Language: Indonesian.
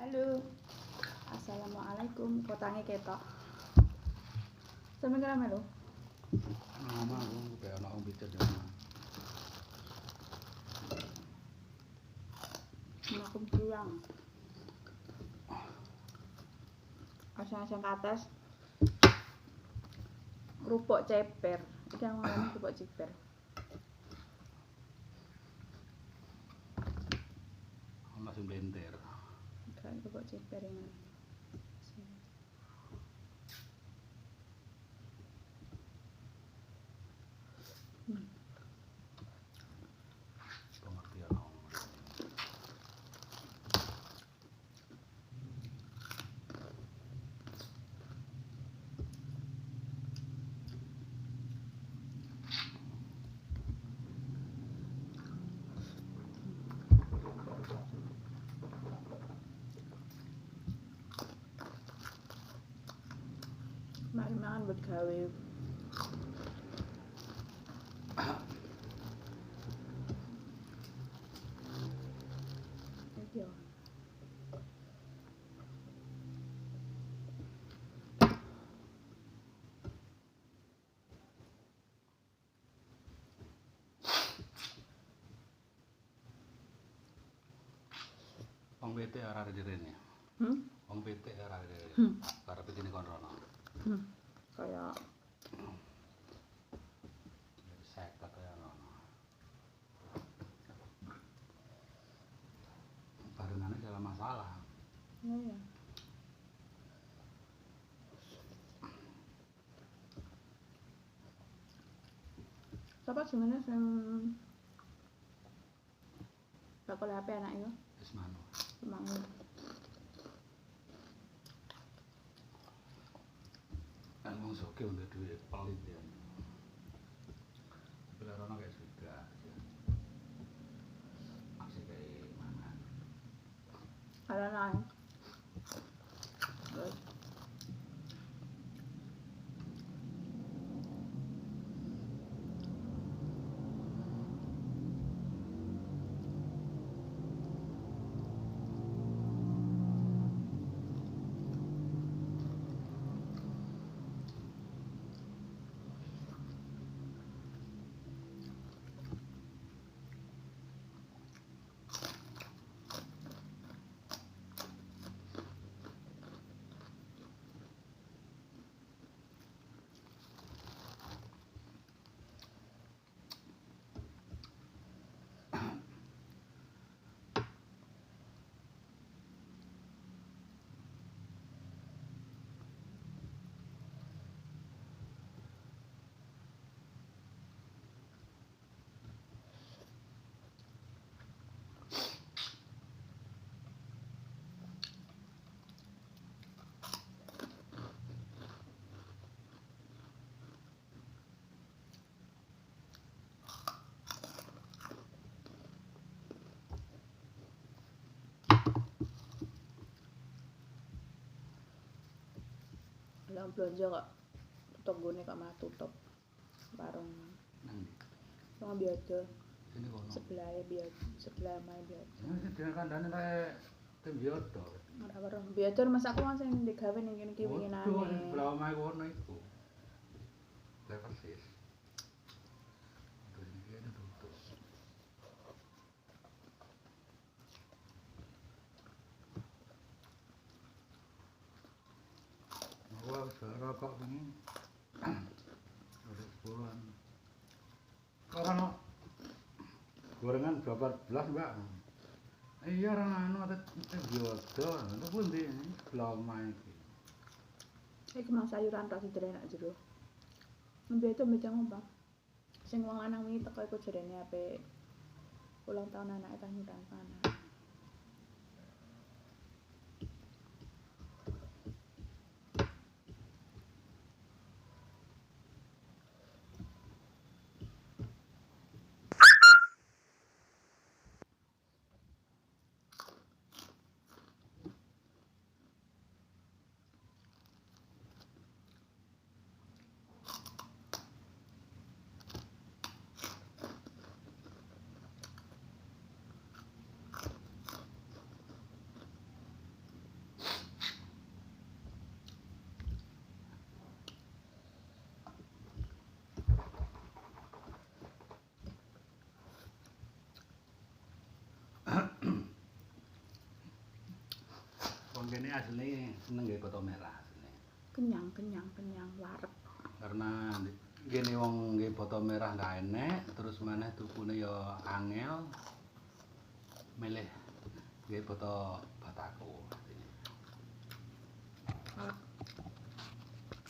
Halo. Assalamualaikum. Kotange ketok. Sampe kira melu. Mama aku kayak anak om bicara Aku bilang. Asang-asang kates. Kerupuk ceper. Iki aku ngomong kerupuk ceper. langsung blender. Kan kerupuk ceper ini. Pengertian om. Mari mangan buat gawe. Iya. Wong PT ora ada direne. Wong PT ora ada direne. Karep iki kon rono. Kayak Seket kaya ngono. Barengane salah masalah. iya. Siapa jenenge sing bakal HP anak itu? Wis manu. Semangat. Kan wong soge untuk duit pelit ya. Bila rono kayak juga. Masih kayak mangan. Ada lain. Lah belanja kok tutup gone kok malah tutup. Warung Nang ndi? wong biasa Sini kono. sebelah mae biasa. Ini dengan kandane rek tim biodo. Ora weruh biasa masak aku sing digawe ning kene iki winginane. Waduh, sebelah omahe kono iku. Lah persis. Terus iki ada tutup. Wah, rokok ini. Ada 10-an. Karena gorengan 14, Mbak. Iya, orang anu ada biodo. Itu pun di sebelah omahe iki. Iki mang sayuran tok sederhana jero. Mbek itu mbek ngomong. Sing wong lanang wingi teko iku jarene ape ulang tahun anake ta nyutan anak. asline seneng gawe boto merah asline. Kenyang wareg. Karena gini wong nggih boto merah nggak enek, terus maneh tukune ya angel. Milih nggih boto batako. Wareg.